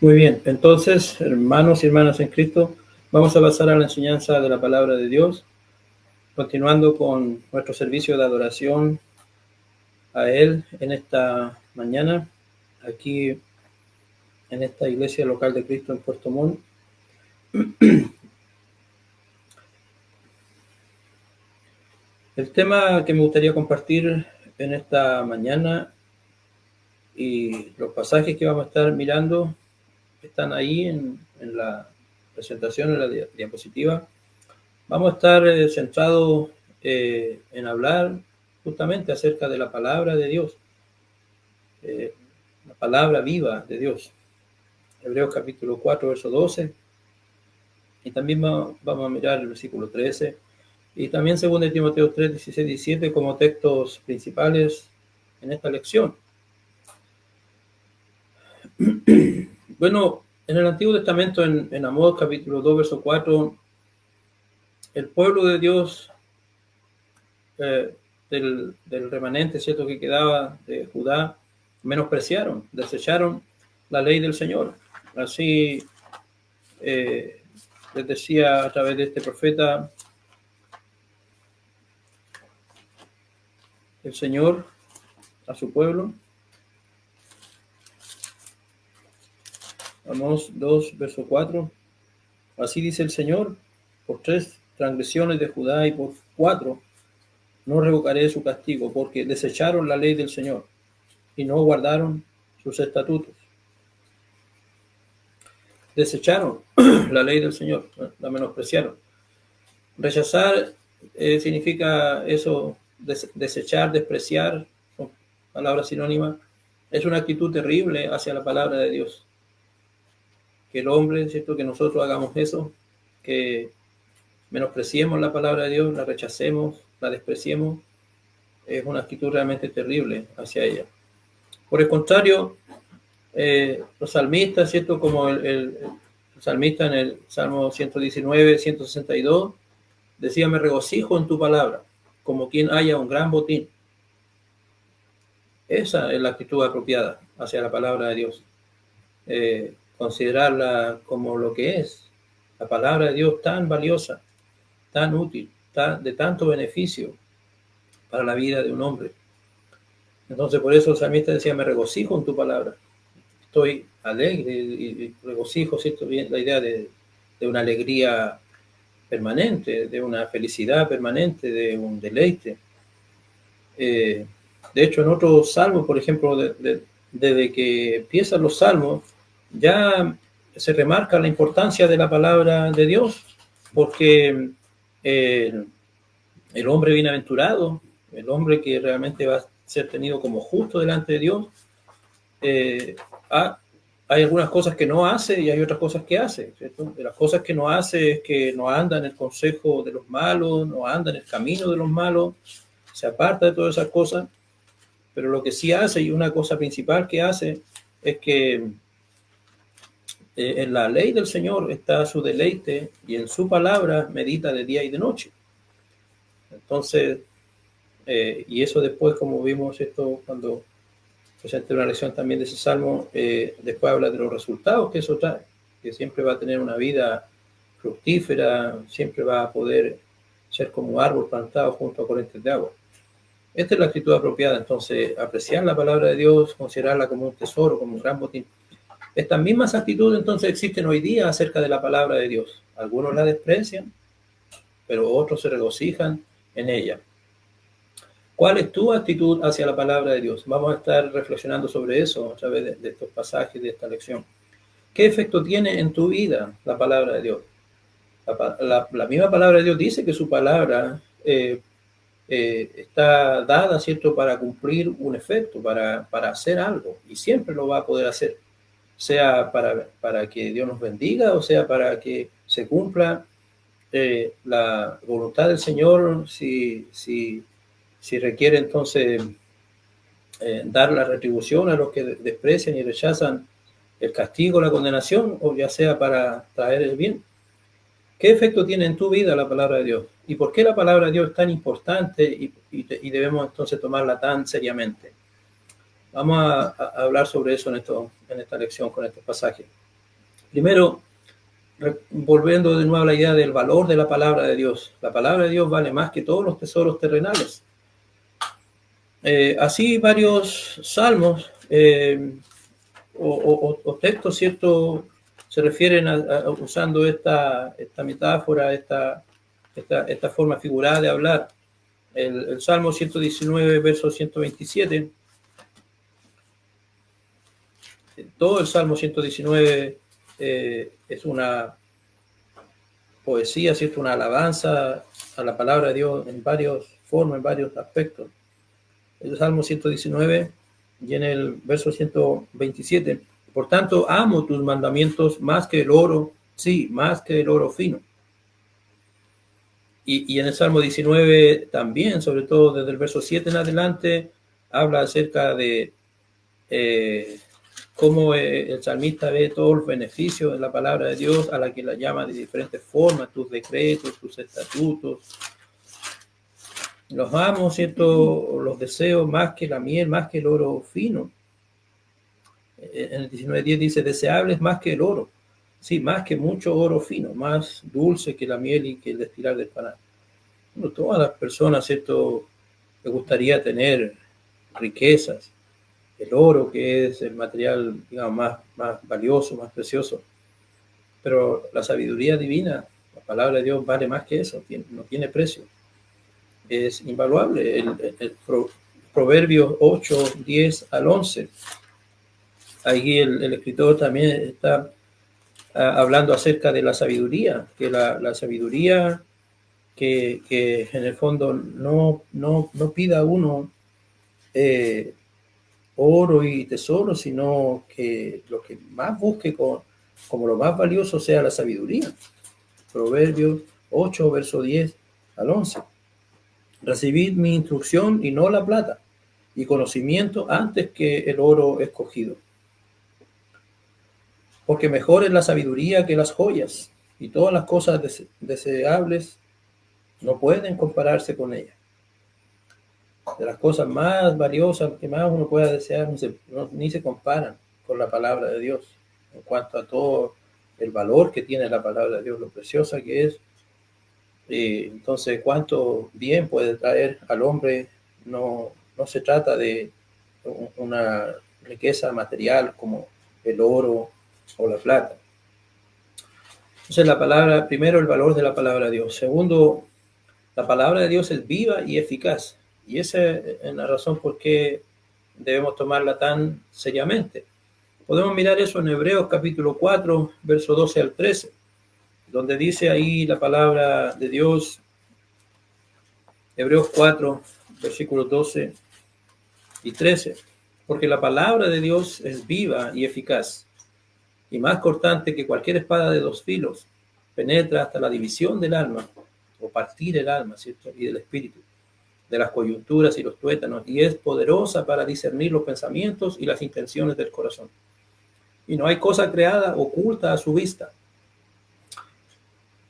Muy bien, entonces, hermanos y hermanas en Cristo, vamos a pasar a la enseñanza de la palabra de Dios, continuando con nuestro servicio de adoración a Él en esta mañana, aquí en esta iglesia local de Cristo en Puerto Montt. El tema que me gustaría compartir en esta mañana y los pasajes que vamos a estar mirando están ahí en la presentación, en la diapositiva. Vamos a estar centrados en hablar justamente acerca de la palabra de Dios, la palabra viva de Dios. Hebreos capítulo 4, verso 12. Y también vamos a mirar el versículo 13. Y también 2 Timoteo 3, 16, 17 como textos principales en esta lección. Bueno, en el Antiguo Testamento, en Amós capítulo 2, verso 4, el pueblo de Dios del remanente, ¿cierto?, que quedaba de Judá, menospreciaron, desecharon la ley del Señor. Así les decía a través de este profeta el Señor a su pueblo. Amós 2, verso 4. Así dice el Señor: por 3 transgresiones de Judá y por 4 no revocaré su castigo, porque desecharon la ley del Señor y no guardaron sus estatutos. Desecharon la ley del Señor, la menospreciaron. Rechazar significa eso, desechar, despreciar, son palabras sinónimas. Es una actitud terrible hacia la palabra de Dios. Que el hombre, ¿cierto?, que nosotros hagamos eso, que menospreciemos la palabra de Dios, la rechacemos, la despreciemos, es una actitud realmente terrible hacia ella. Por el contrario, los salmistas, ¿cierto?, como el salmista en el Salmo 119, 162, decía: me regocijo en tu palabra, como quien haya un gran botín. Esa es la actitud apropiada hacia la palabra de Dios. Considerarla como lo que es, la palabra de Dios tan valiosa, tan útil, de tanto beneficio para la vida de un hombre. Entonces, por eso el salmista decía: me regocijo en tu palabra. Estoy alegre y regocijo, ¿cierto? Bien, la idea de una alegría permanente, de una felicidad permanente, de un deleite. De hecho, en otros salmos, por ejemplo, desde que empiezan los salmos, ya se remarca la importancia de la palabra de Dios, porque el hombre bienaventurado, el hombre que realmente va a ser tenido como justo delante de Dios, hay algunas cosas que no hace y hay otras cosas que hace, ¿cierto? De las cosas que no hace es que no anda en el consejo de los malos, no anda en el camino de los malos, se aparta de todas esas cosas. Pero lo que sí hace, y una cosa principal que hace, es que en la ley del Señor está su deleite y en su palabra medita de día y de noche. Entonces, y eso después, como vimos esto cuando presenté una lección también de ese salmo, después habla de los resultados que eso trae, que siempre va a tener una vida fructífera, siempre va a poder ser como un árbol plantado junto a corrientes de agua. Esta es la actitud apropiada. Entonces, apreciar la palabra de Dios, considerarla como un tesoro, como un gran botín. Estas mismas actitudes entonces existen hoy día acerca de la palabra de Dios. Algunos la desprecian, pero otros se regocijan en ella. ¿Cuál es tu actitud hacia la palabra de Dios? Vamos a estar reflexionando sobre eso a través de estos pasajes de esta lección. ¿Qué efecto tiene en tu vida la palabra de Dios? La misma palabra de Dios dice que su palabra está dada, ¿cierto?, para cumplir un efecto, para hacer algo, y siempre lo va a poder hacer, sea para que Dios nos bendiga, o sea para que se cumpla la voluntad del Señor, si requiere entonces dar la retribución a los que desprecian y rechazan el castigo, la condenación, o ya sea para traer el bien. ¿Qué efecto tiene en tu vida la palabra de Dios? ¿Y por qué la palabra de Dios es tan importante y debemos entonces tomarla tan seriamente? Vamos a hablar sobre eso en esta lección, con estos pasajes. Primero, volviendo de nuevo a la idea del valor de la palabra de Dios. La palabra de Dios vale más que todos los tesoros terrenales. Así varios salmos o textos, ¿cierto? Se refieren usando esta metáfora, esta forma figurada de hablar. El Salmo 119, verso 127. Todo el Salmo 119 es una poesía, ¿cierto? Una alabanza a la palabra de Dios en varias formas, en varios aspectos. El Salmo 119 y en el verso 127. Por tanto, amo tus mandamientos más que el oro, sí, más que el oro fino. Y en el Salmo 19 también, sobre todo desde el verso 7 en adelante, habla acerca de cómo el salmista ve todos los beneficios de la palabra de Dios, a la que la llama de diferentes formas, tus decretos, tus estatutos. Los amo, ¿cierto? Los deseo más que la miel, más que el oro fino. En el 19:10 dice, deseables más que el oro. Sí, más que mucho oro fino, más dulce que la miel y que el destilar del panal. Bueno, todas las personas, ¿cierto? Les gustaría tener riquezas, el oro, que es el material, digamos, más valioso, más precioso. Pero la sabiduría divina, la palabra de Dios vale más que eso, no tiene precio. Es invaluable. El Proverbios 8, 10 al 11. Ahí el escritor también está hablando acerca de la sabiduría, que la sabiduría que en el fondo no pida uno oro y tesoro, sino que lo que más busque como lo más valioso sea la sabiduría. Proverbios 8, verso 10 al 11. Recibid mi instrucción y no la plata, y conocimiento antes que el oro escogido. Porque mejor es la sabiduría que las joyas, y todas las cosas deseables no pueden compararse con ella. De las cosas más valiosas que más uno pueda desear ni se comparan con la palabra de Dios en cuanto a todo el valor que tiene la palabra de Dios, lo preciosa que es. Entonces, cuánto bien puede traer al hombre. No se trata de una riqueza material como el oro o la plata. Entonces, la palabra, primero, el valor de la palabra de Dios. Segundo, la palabra de Dios es viva y eficaz. Y esa es la razón por qué debemos tomarla tan seriamente. Podemos mirar eso en Hebreos capítulo 4, verso 12 al 13, donde dice ahí la palabra de Dios, Hebreos 4, versículos 12 y 13. Porque la palabra de Dios es viva y eficaz, y más cortante que cualquier espada de dos filos, penetra hasta la división del alma, o partir el alma, ¿cierto? Y del espíritu, de las coyunturas y los tuétanos, y es poderosa para discernir los pensamientos y las intenciones del corazón. Y no hay cosa creada oculta a su vista,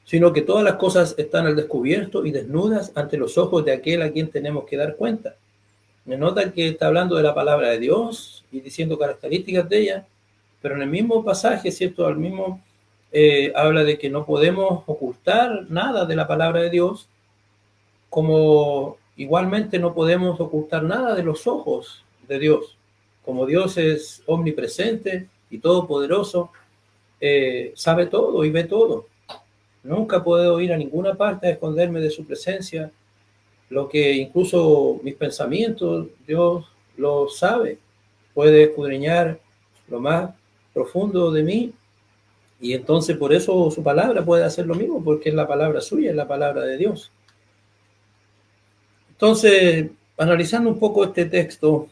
sino que todas las cosas están al descubierto y desnudas ante los ojos de aquel a quien tenemos que dar cuenta. Me nota que está hablando de la palabra de Dios y diciendo características de ella, pero en el mismo pasaje, ¿cierto? Al mismo habla de que no podemos ocultar nada de la palabra de Dios, como igualmente no podemos ocultar nada de los ojos de Dios. Como Dios es omnipresente y todopoderoso, sabe todo y ve todo. Nunca puedo ir a ninguna parte a esconderme de su presencia. Lo que incluso mis pensamientos, Dios lo sabe. Puede escudriñar lo más profundo de mí. Y entonces por eso su palabra puede hacer lo mismo, porque es la palabra suya, es la palabra de Dios. Entonces, analizando un poco este texto,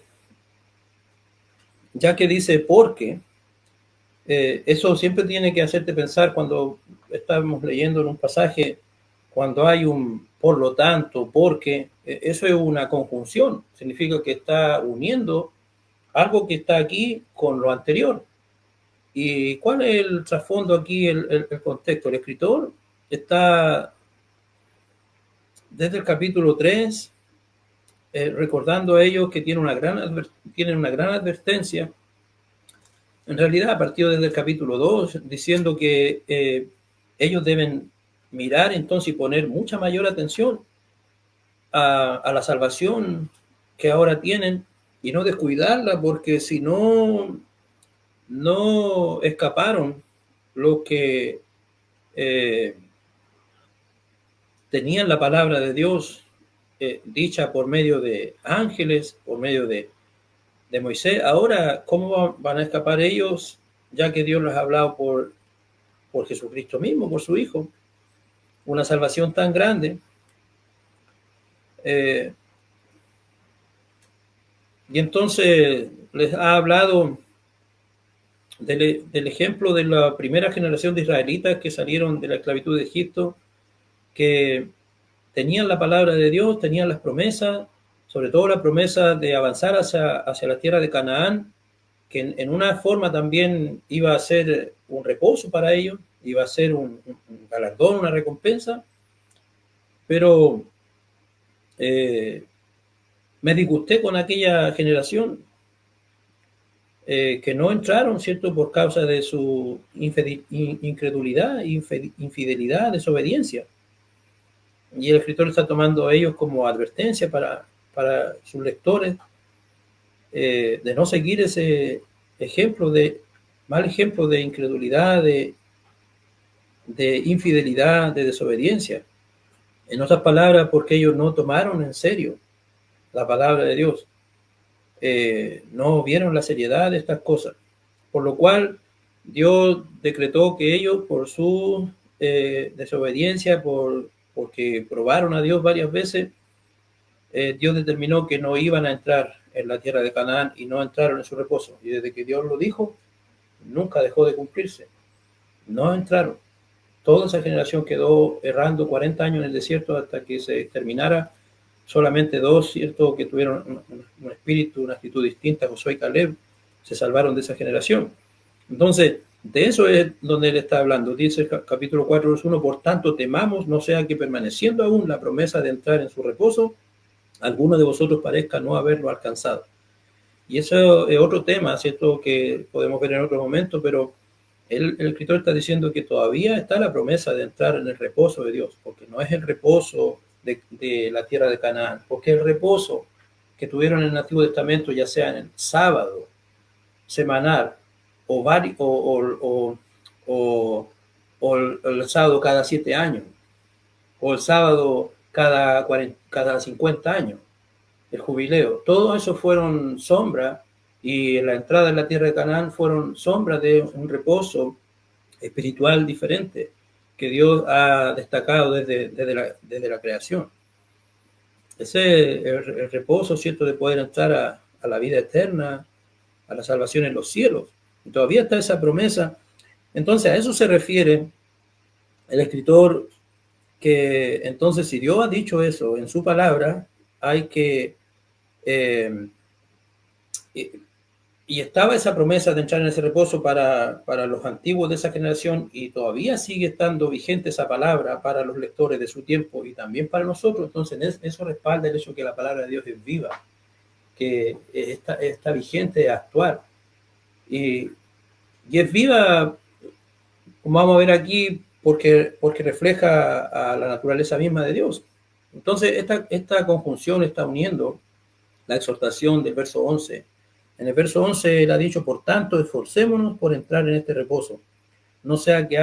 ya que dice porque, eso siempre tiene que hacerte pensar cuando estamos leyendo en un pasaje, cuando hay un por lo tanto, porque, eso es una conjunción, significa que está uniendo algo que está aquí con lo anterior. ¿Y cuál es el trasfondo aquí, el contexto? El escritor está desde el capítulo 3 recordando a ellos que tienen una gran advertencia en realidad partió desde el capítulo 2, diciendo que ellos deben mirar entonces y poner mucha mayor atención a la salvación que ahora tienen y no descuidarla, porque si no, no escaparon los que tenían la palabra de Dios dicha por medio de ángeles, por medio de Moisés. Ahora, ¿cómo van a escapar ellos, ya que Dios les ha hablado por Jesucristo mismo, por su Hijo? Una salvación tan grande. Y entonces les ha hablado del ejemplo de la primera generación de israelitas que salieron de la esclavitud de Egipto, que tenían la palabra de Dios, tenían las promesas, sobre todo la promesa de avanzar hacia la tierra de Canaán, que en una forma también iba a ser un reposo para ellos, iba a ser un galardón, una recompensa, pero me disgusté con aquella generación que no entraron, ¿cierto?, por causa de su incredulidad, infidelidad, desobediencia. Y el escritor está tomando a ellos como advertencia para sus lectores de no seguir ese mal ejemplo de incredulidad, de infidelidad, de desobediencia. En otras palabras, porque ellos no tomaron en serio la palabra de Dios. No vieron la seriedad de estas cosas, por lo cual Dios decretó que ellos, por su desobediencia, porque probaron a Dios varias veces, Dios determinó que no iban a entrar en la tierra de Canaán y no entraron en su reposo. Y desde que Dios lo dijo, nunca dejó de cumplirse. No entraron. Toda esa generación quedó errando 40 años en el desierto hasta que se terminara. Solamente dos, ¿cierto?, que tuvieron un espíritu, una actitud distinta, Josué y Caleb, se salvaron de esa generación. Entonces, de eso es donde él está hablando. Dice el capítulo 4, verso 1, por tanto temamos, no sea que permaneciendo aún la promesa de entrar en su reposo, alguno de vosotros parezca no haberlo alcanzado. Y eso es otro tema, ¿cierto?, que podemos ver en otro momento, pero el escritor está diciendo que todavía está la promesa de entrar en el reposo de Dios, porque no es el reposo de la tierra de Canaán, porque el reposo que tuvieron en el Antiguo Testamento, ya sea en el sábado semanal o el sábado cada 7 años, o el sábado cada 50 años, el jubileo, todo eso fueron sombras, y la entrada en la tierra de Canaán fueron sombras de un reposo espiritual diferente que Dios ha destacado desde la creación. Ese es el reposo, ¿cierto?, de poder entrar a la vida eterna, a la salvación en los cielos. Y todavía está esa promesa. Entonces a eso se refiere el escritor, que entonces si Dios ha dicho eso en su palabra, hay que y estaba esa promesa de entrar en ese reposo para los antiguos de esa generación, y todavía sigue estando vigente esa palabra para los lectores de su tiempo y también para nosotros. Entonces eso respalda el hecho que la palabra de Dios es viva, que está vigente, actual, y es viva, como vamos a ver aquí, porque refleja a la naturaleza misma de Dios. Entonces esta conjunción está uniendo la exhortación del verso 11. En el verso 11 él ha dicho, por tanto, esforcémonos por entrar en este reposo, no sea que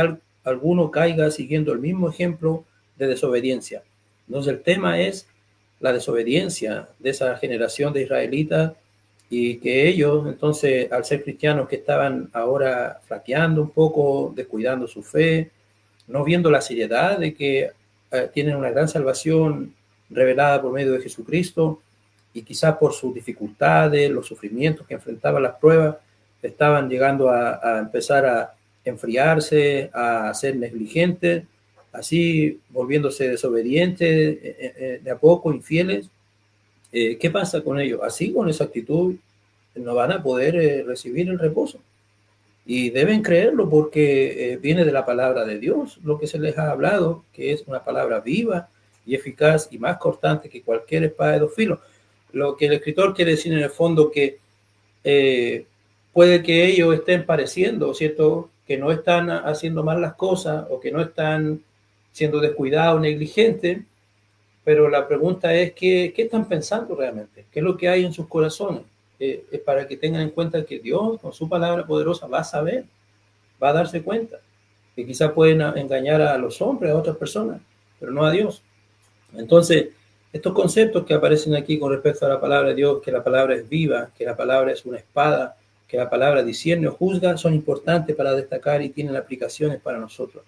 alguno caiga siguiendo el mismo ejemplo de desobediencia. Entonces el tema es la desobediencia de esa generación de israelitas, y que ellos, entonces, al ser cristianos, que estaban ahora flaqueando un poco, descuidando su fe, no viendo la seriedad de que tienen una gran salvación revelada por medio de Jesucristo, y quizás por sus dificultades, los sufrimientos que enfrentaban, las pruebas, estaban llegando a empezar a enfriarse, a ser negligentes, así volviéndose desobedientes, de a poco, infieles. ¿Qué pasa con ellos? Así, con esa actitud, no van a poder recibir el reposo. Y deben creerlo, porque viene de la palabra de Dios, lo que se les ha hablado, que es una palabra viva y eficaz y más cortante que cualquier espada de dos filos. Lo que el escritor quiere decir en el fondo, que puede que ellos estén pareciendo, ¿cierto?, que no están haciendo mal las cosas o que no están siendo descuidados, negligentes, pero la pregunta es, ¿qué están pensando realmente? ¿Qué es lo que hay en sus corazones? Es para que tengan en cuenta que Dios, con su palabra poderosa, va a saber, va a darse cuenta, que quizás pueden engañar a los hombres, a otras personas, pero no a Dios. Entonces, estos conceptos que aparecen aquí con respecto a la palabra de Dios, que la palabra es viva, que la palabra es una espada, que la palabra discierne o juzga, son importantes para destacar y tienen aplicaciones para nosotros.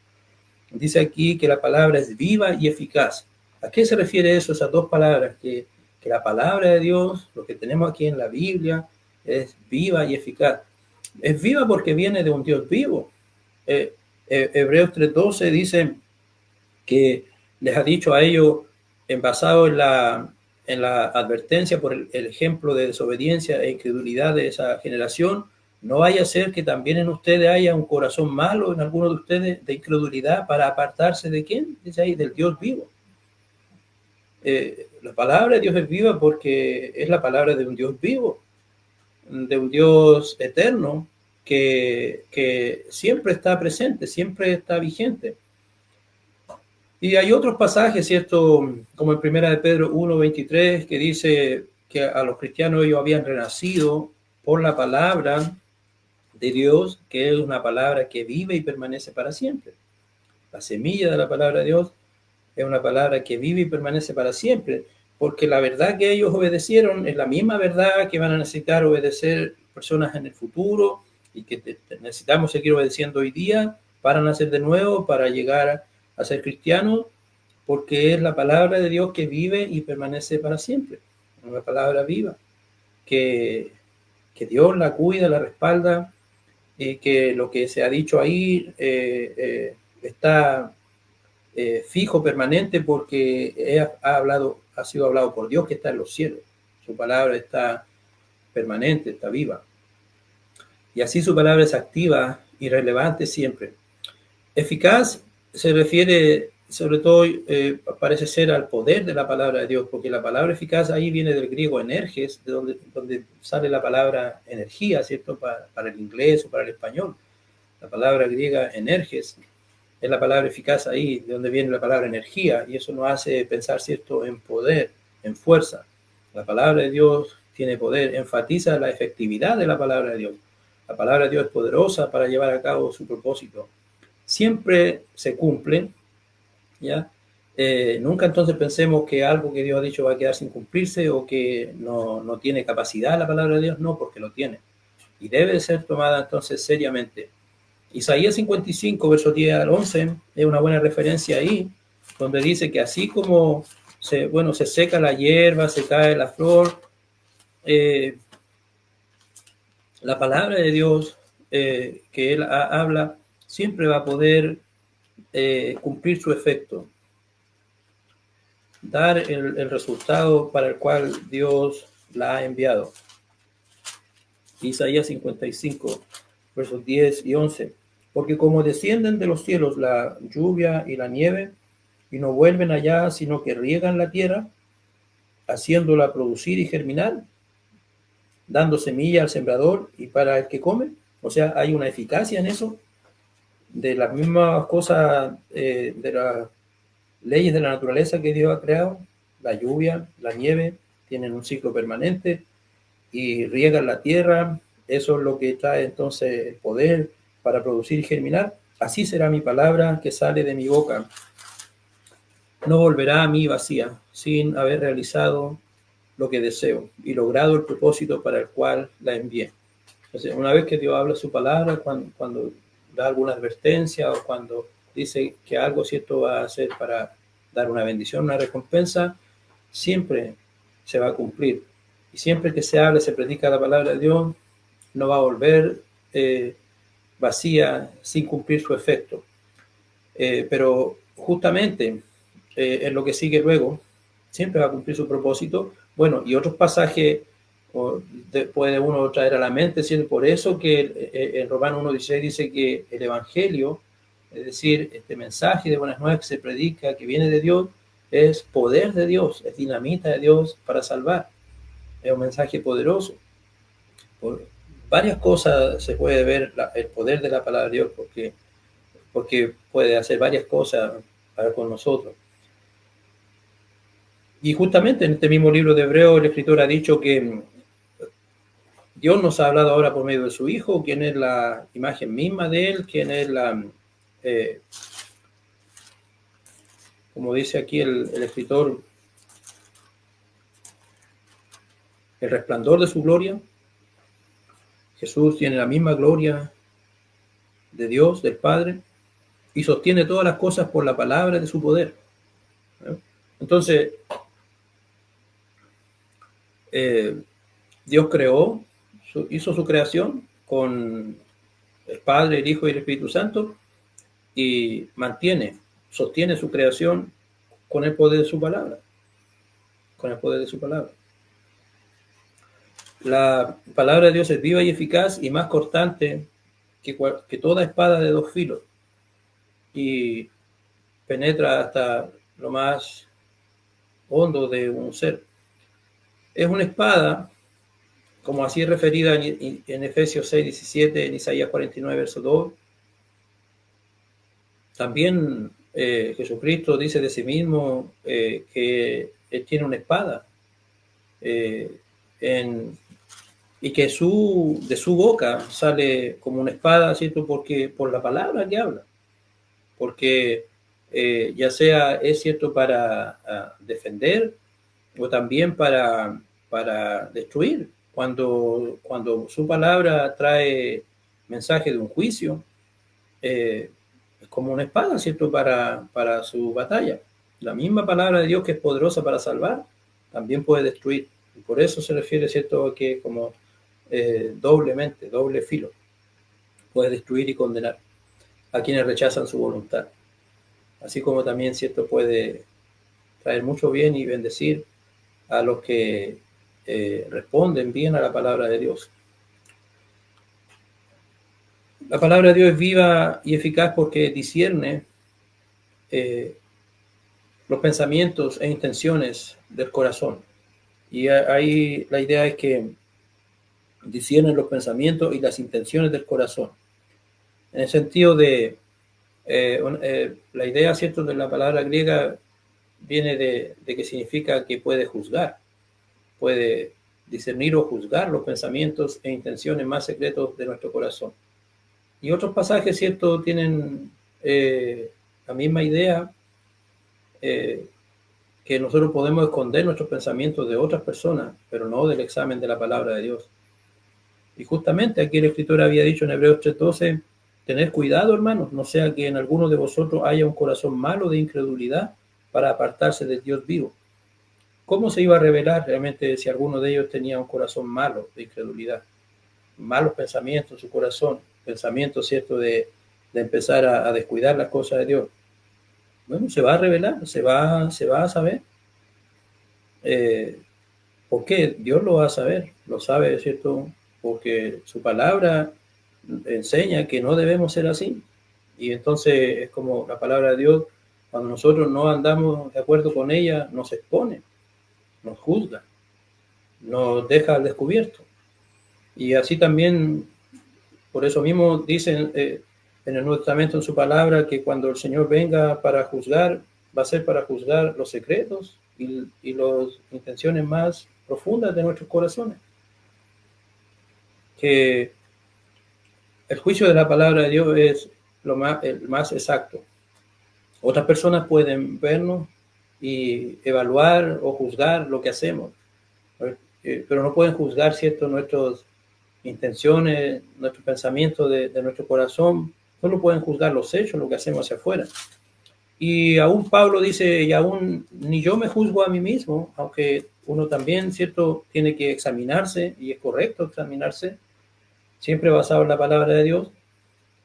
Dice aquí que la palabra es viva y eficaz. ¿A qué se refiere eso, esas dos palabras? Que la palabra de Dios, lo que tenemos aquí en la Biblia, es viva y eficaz. Es viva porque viene de un Dios vivo. Hebreos 3:12 dice que les ha dicho a ellos, basado en la advertencia por el ejemplo de desobediencia e incredulidad de esa generación, no vaya a ser que también en ustedes haya un corazón malo, en alguno de ustedes, de incredulidad, para apartarse de ¿quién? Dice ahí, del Dios vivo. La palabra de Dios es viva porque es la palabra de un Dios vivo, de un Dios eterno, que siempre está presente, siempre está vigente. Y hay otros pasajes, ¿cierto? Como en Primera de Pedro 1:23, que dice que a los cristianos ellos habían renacido por la palabra de Dios, que es una palabra que vive y permanece para siempre. La semilla de la palabra de Dios es una palabra que vive y permanece para siempre, porque la verdad que ellos obedecieron es la misma verdad que van a necesitar obedecer personas en el futuro y que necesitamos seguir obedeciendo hoy día para nacer de nuevo, para llegar a ser cristianos, porque es la palabra de Dios que vive y permanece para siempre. Una palabra viva, que Dios la cuida, la respalda, y que lo que se ha dicho ahí está fijo, permanente, porque ha sido hablado por Dios que está en los cielos. Su palabra está permanente, está viva. Y así su palabra es activa y relevante siempre. Eficaz se refiere, sobre todo, parece ser al poder de la palabra de Dios, porque la palabra eficaz ahí viene del griego energes, de donde sale la palabra energía, ¿cierto? Para el inglés o para el español. La palabra griega energes es la palabra eficaz ahí, de donde viene la palabra energía, y eso nos hace pensar, ¿cierto?, en poder, en fuerza. La palabra de Dios tiene poder, enfatiza la efectividad de la palabra de Dios. La palabra de Dios es poderosa para llevar a cabo su propósito. Siempre se cumple, ¿ya? Nunca entonces pensemos que algo que Dios ha dicho va a quedar sin cumplirse o que no tiene capacidad la palabra de Dios, no, porque lo tiene. Y debe ser tomada entonces seriamente. Isaías 55, versos 10 al 11, es una buena referencia ahí, donde dice que así como se seca la hierba, se cae la flor, la palabra de Dios que Él habla siempre va a poder cumplir su efecto, dar el resultado para el cual Dios la ha enviado. Isaías 55, versos 10 y 11. Porque como descienden de los cielos la lluvia y la nieve, y no vuelven allá, sino que riegan la tierra, haciéndola producir y germinar, dando semilla al sembrador y para el que come. O sea, hay una eficacia en eso, de las mismas cosas, de las leyes de la naturaleza que Dios ha creado. La lluvia, la nieve, tienen un ciclo permanente y riegan la tierra. Eso es lo que trae entonces el poder para producir y germinar. Así será mi palabra que sale de mi boca. No volverá a mí vacía, sin haber realizado lo que deseo y logrado el propósito para el cual la envié. Entonces, una vez que Dios habla su palabra, cuando da alguna advertencia o cuando dice que algo cierto va a hacer para dar una bendición, una recompensa, siempre se va a cumplir. Y siempre que se habla, se predica la palabra de Dios, no va a volver vacía sin cumplir su efecto. Pero justamente en lo que sigue luego, siempre va a cumplir su propósito. Bueno, y otros pasajes puede uno traer a la mente, ¿cierto? Por eso que en Romanos 1:16 dice que el Evangelio, es decir, este mensaje de buenas nuevas que se predica, que viene de Dios, es poder de Dios, es dinamita de Dios para salvar. Es un mensaje poderoso. varias cosas se puede ver el poder de la palabra de Dios, porque puede hacer varias cosas para con nosotros. Y justamente en este mismo libro de Hebreos, el escritor ha dicho que Dios nos ha hablado ahora por medio de su Hijo, quien es la imagen misma de Él, quien es como dice aquí el escritor, el resplandor de su gloria. Jesús tiene la misma gloria de Dios, del Padre, y sostiene todas las cosas por la palabra de su poder. Entonces, Dios creó, hizo su creación con el Padre, el Hijo y el Espíritu Santo, y sostiene su creación con el poder de su palabra. Con el poder de su palabra. La palabra de Dios es viva y eficaz y más cortante que toda espada de dos filos, y penetra hasta lo más hondo de un ser. Es una espada, como así es referida en Efesios 6:17, en Isaías 49, verso 2. También Jesucristo dice de sí mismo que Él tiene una espada, y que de su boca sale como una espada, ¿cierto? Porque por la palabra que habla, porque ya sea es cierto para defender o también para destruir. Cuando su palabra trae mensaje de un juicio, es como una espada, ¿cierto? Para su batalla. La misma palabra de Dios, que es poderosa para salvar, también puede destruir. Y por eso se refiere, ¿cierto?, a que como doble filo. Puede destruir y condenar a quienes rechazan su voluntad. Así como también, ¿cierto?, puede traer mucho bien y bendecir a los que responden bien a la palabra de Dios. La palabra de Dios es viva y eficaz porque discierne los pensamientos e intenciones del corazón. Y ahí la idea es que disciernen los pensamientos y las intenciones del corazón. En el sentido de, la idea, ¿cierto?, de la palabra griega viene de que significa que puede juzgar, puede discernir o juzgar los pensamientos e intenciones más secretos de nuestro corazón. Y otros pasajes, ¿cierto?, tienen la misma idea, que nosotros podemos esconder nuestros pensamientos de otras personas, pero no del examen de la palabra de Dios. Y justamente aquí el escritor había dicho en Hebreos 3:12, tened cuidado, hermanos, no sea que en alguno de vosotros haya un corazón malo de incredulidad para apartarse del Dios vivo. ¿Cómo se iba a revelar realmente si alguno de ellos tenía un corazón malo de incredulidad? Malos pensamientos en su corazón, pensamientos, ¿cierto?, de empezar a descuidar las cosas de Dios. Bueno, se va a revelar, se va a saber. ¿Por qué? Dios lo va a saber, lo sabe, ¿cierto? Porque su palabra enseña que no debemos ser así. Y entonces es como la palabra de Dios, cuando nosotros no andamos de acuerdo con ella, nos expone, nos juzga, nos deja al descubierto. Y así también, por eso mismo dicen en el Nuevo Testamento, en su palabra, que cuando el Señor venga para juzgar, va a ser para juzgar los secretos y las intenciones más profundas de nuestros corazones. Que el juicio de la palabra de Dios es el más exacto. Otras personas pueden vernos y evaluar o juzgar lo que hacemos, pero no pueden juzgar, ¿cierto?, nuestras intenciones, nuestros pensamientos de nuestro corazón. Solo pueden juzgar los hechos, lo que hacemos hacia afuera. Y aún Pablo dice, y aún ni yo me juzgo a mí mismo, aunque uno también, ¿cierto?, tiene que examinarse, y es correcto examinarse, siempre basado en la palabra de Dios.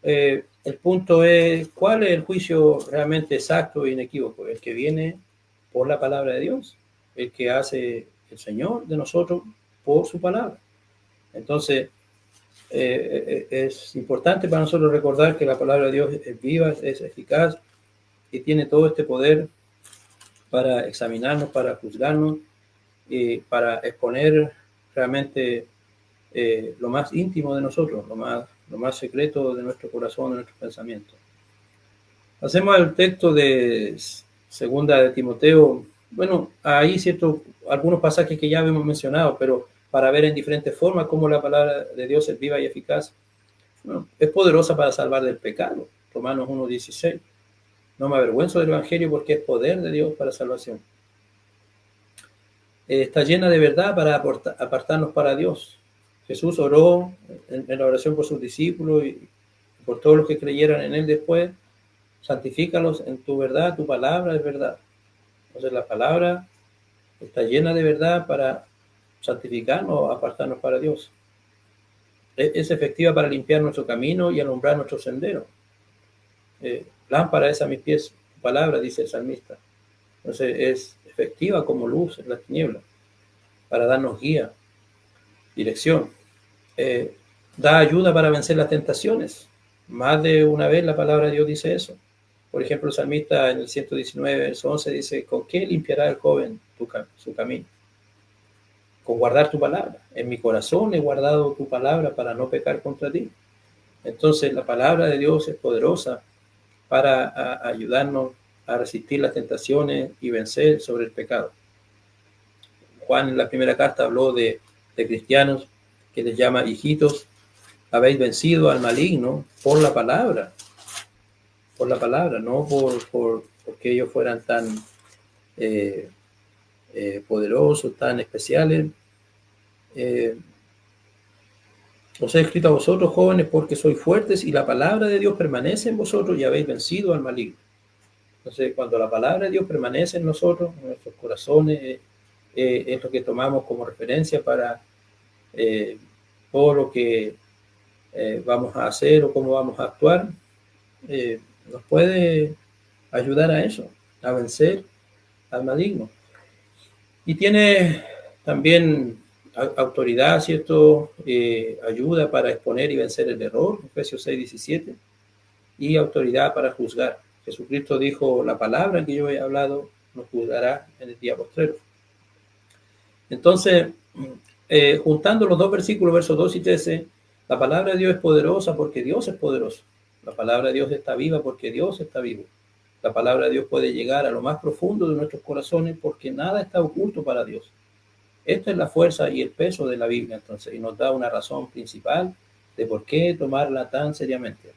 El punto es, ¿cuál es el juicio realmente exacto e inequívoco? El que viene por la palabra de Dios, el que hace el Señor de nosotros por su palabra. Entonces, es importante para nosotros recordar que la palabra de Dios es viva, es eficaz y tiene todo este poder para examinarnos, para juzgarnos y para exponer realmente lo más íntimo de nosotros, lo más secreto de nuestro corazón, de nuestros pensamientos. Hacemos el texto de segunda de Timoteo. Bueno, ahí algunos pasajes que ya hemos mencionado, pero para ver en diferentes formas cómo la palabra de Dios es viva y eficaz. Bueno, es poderosa para salvar del pecado. Romanos 1:16. No me avergüenzo del Evangelio porque es poder de Dios para salvación. Está llena de verdad para apartarnos para Dios. Jesús oró en la oración por sus discípulos y por todos los que creyeran en Él después. Santifícalos en tu verdad, tu palabra es verdad. Entonces la palabra está llena de verdad para santificarnos, apartarnos para Dios. Es efectiva para limpiar nuestro camino y alumbrar nuestro sendero. Lámpara es a mis pies tu palabra, dice el salmista. Entonces es efectiva como luz en las tinieblas para darnos guía, dirección. Da ayuda para vencer las tentaciones. Más de una vez la palabra de Dios dice eso. Por ejemplo, el salmista en el 119, verso 11 dice, ¿con qué limpiará el joven su camino? Con guardar tu palabra. En mi corazón he guardado tu palabra para no pecar contra ti. Entonces la palabra de Dios es poderosa para ayudarnos a resistir las tentaciones y vencer sobre el pecado. Juan en la primera carta habló de cristianos que les llama hijitos, habéis vencido al maligno por la palabra, no porque ellos fueran tan poderosos, tan especiales. Os he escrito a vosotros, jóvenes, porque sois fuertes y la palabra de Dios permanece en vosotros y habéis vencido al maligno. Entonces, cuando la palabra de Dios permanece en nosotros, en nuestros corazones, es lo que tomamos como referencia para todo lo que vamos a hacer o cómo vamos a actuar. Nos puede ayudar a eso, a vencer al maligno. Y tiene también autoridad, ¿cierto? Ayuda para exponer y vencer el error, Efesios 6:17, y autoridad para juzgar. Jesucristo dijo, la palabra que yo he hablado nos juzgará en el día postrero. Entonces, juntando los dos versículos, versos 2 y 13, la palabra de Dios es poderosa porque Dios es poderoso. La palabra de Dios está viva porque Dios está vivo. La palabra de Dios puede llegar a lo más profundo de nuestros corazones porque nada está oculto para Dios. Esta es la fuerza y el peso de la Biblia, entonces, y nos da una razón principal de por qué tomarla tan seriamente.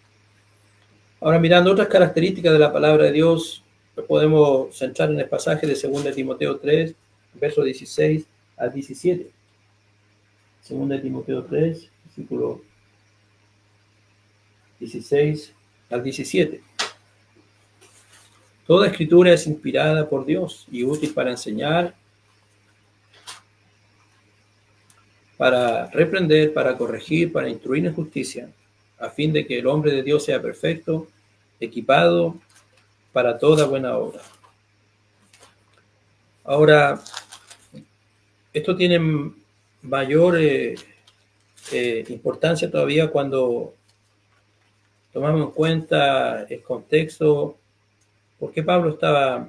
Ahora, mirando otras características de la palabra de Dios, nos podemos centrar en el pasaje de 2 Timoteo 3, versos 16 al 17. 2 Timoteo 3, versículo 16 al 17. Toda escritura es inspirada por Dios y útil para enseñar, para reprender, para corregir, para instruir en justicia, a fin de que el hombre de Dios sea perfecto, equipado para toda buena obra. Ahora, esto tiene mayor importancia todavía cuando tomamos en cuenta el contexto, porque Pablo estaba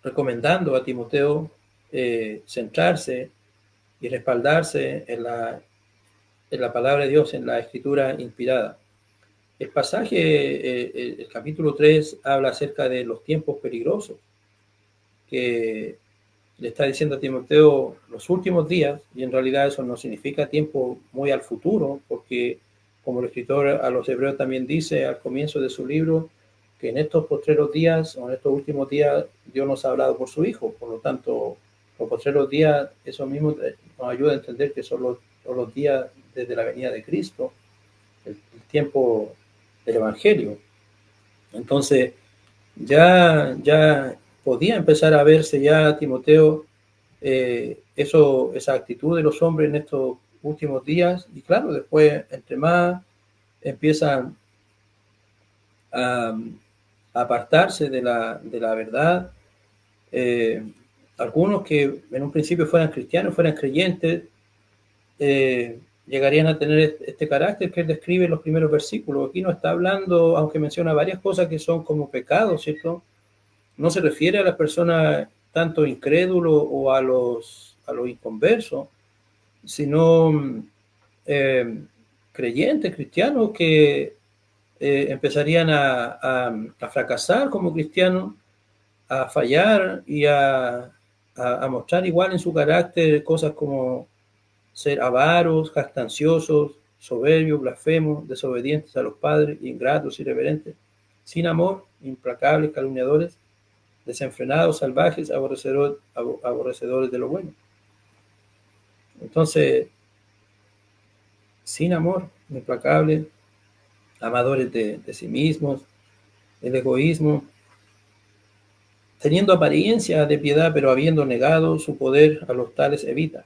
recomendando a Timoteo centrarse y respaldarse en la palabra de Dios, en la escritura inspirada. El pasaje, el capítulo 3, habla acerca de los tiempos peligrosos, que le está diciendo a Timoteo los últimos días, y en realidad eso no significa tiempo muy al futuro, porque como el escritor a los hebreos también dice al comienzo de su libro, que en estos postreros días, o en estos últimos días, Dios nos ha hablado por su Hijo. Por lo tanto, los postreros días, eso mismo nos ayuda a entender que son los días desde la venida de Cristo, el tiempo del Evangelio. Entonces, ya podía empezar a verse ya, Timoteo, esa actitud de los hombres en estos últimos días. Y claro, después, entre más empiezan a apartarse de la verdad, algunos que en un principio fueran cristianos, fueran creyentes, llegarían a tener este carácter que él describe en los primeros versículos. Aquí no está hablando, aunque menciona varias cosas que son como pecados, ¿cierto? No se refiere a las personas tanto incrédulos o a a los inconversos, sino creyentes, cristianos que empezarían a fracasar como cristianos, a fallar y a mostrar igual en su carácter cosas como ser avaros, jactanciosos, soberbios, blasfemos, desobedientes a los padres, ingratos, irreverentes, sin amor, implacables, calumniadores, desenfrenados, salvajes, aborrecedores de lo bueno. Entonces, sin amor, implacables, amadores de sí mismos, el egoísmo, teniendo apariencia de piedad, pero habiendo negado su poder, a los tales evita.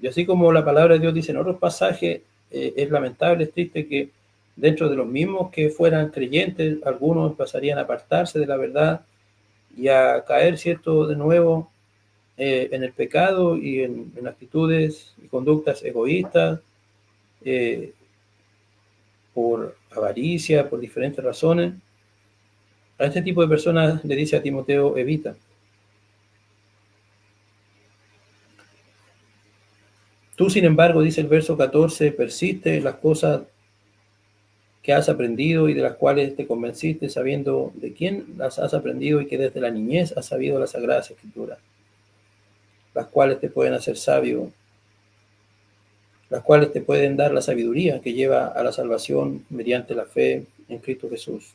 Y así como la palabra de Dios dice en otros pasajes, es lamentable, es triste que dentro de los mismos que fueran creyentes, algunos pasarían a apartarse de la verdad y a caer, ¿cierto?, de nuevo en el pecado y en actitudes y conductas egoístas, por avaricia, por diferentes razones. A este tipo de personas le dice a Timoteo, evita. Tú, sin embargo, dice el verso 14, persiste en las cosas que has aprendido y de las cuales te convenciste, sabiendo de quién las has aprendido y que desde la niñez has sabido las Sagradas Escrituras, las cuales te pueden hacer sabio, las cuales te pueden dar la sabiduría que lleva a la salvación mediante la fe en Cristo Jesús.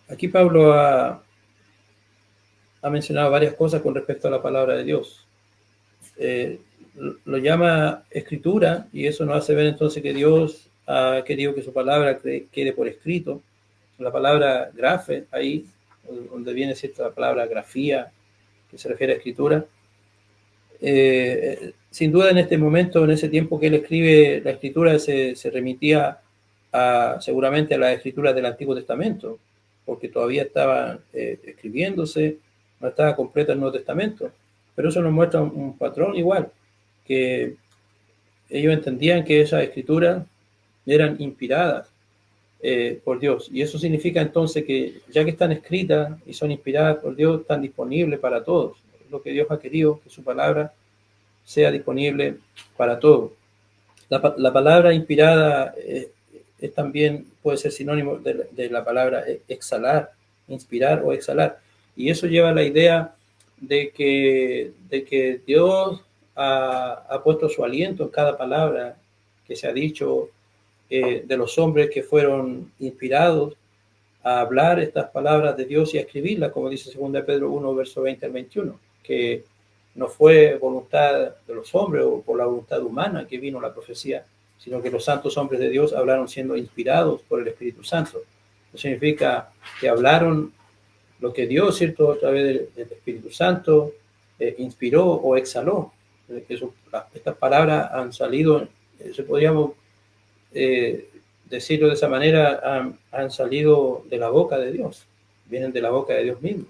Aquí Pablo ha mencionado varias cosas con respecto a la palabra de Dios. Lo llama escritura, y eso nos hace ver entonces que Dios ha querido que su palabra quede por escrito. La palabra grafe, ahí donde viene cierta palabra grafía, que se refiere a escritura. Sin duda en este momento, en ese tiempo que él escribe la escritura, se remitía seguramente a las escrituras del Antiguo Testamento, porque todavía estaba escribiéndose, no estaba completo el Nuevo Testamento. Pero eso nos muestra un patrón igual, que ellos entendían que esas escrituras eran inspiradas por Dios. Y eso significa entonces que ya que están escritas y son inspiradas por Dios, están disponibles para todos. Es lo que Dios ha querido, que su palabra sea disponible para todos. La palabra inspirada también puede ser sinónimo de la palabra exhalar, inspirar o exhalar. Y eso lleva a la idea de que Dios ha puesto su aliento en cada palabra que se ha dicho, de los hombres que fueron inspirados a hablar estas palabras de Dios y a escribirlas, como dice 2 Pedro 1, verso 20 al 21, que no fue voluntad de los hombres o por la voluntad humana que vino la profecía, sino que los santos hombres de Dios hablaron siendo inspirados por el Espíritu Santo. Eso significa que hablaron lo que Dios, ¿cierto?, a través del Espíritu Santo inspiró o exhaló. Estas palabras han salido, se podríamos decirlo de esa manera, han salido de la boca de Dios, vienen de la boca de Dios mismo.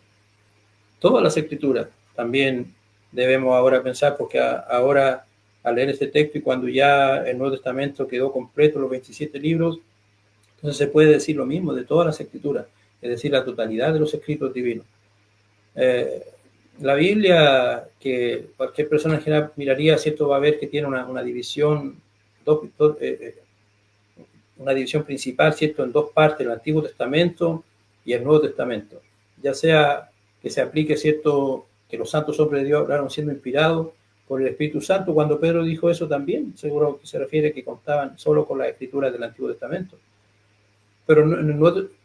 Todas las escrituras también debemos ahora pensar, porque ahora al leer este texto y cuando ya el Nuevo Testamento quedó completo, los 27 libros, entonces se puede decir lo mismo de todas las escrituras, es decir, la totalidad de los escritos divinos. La Biblia, que cualquier persona en general miraría, ¿cierto?, va a ver que tiene una división, una división principal, ¿cierto?, en dos partes, el Antiguo Testamento y el Nuevo Testamento. Ya sea que se aplique, ¿cierto?, que los santos hombres de Dios hablaron siendo inspirados por el Espíritu Santo. Cuando Pedro dijo eso también, seguro que se refiere que contaban solo con las escrituras del Antiguo Testamento. Pero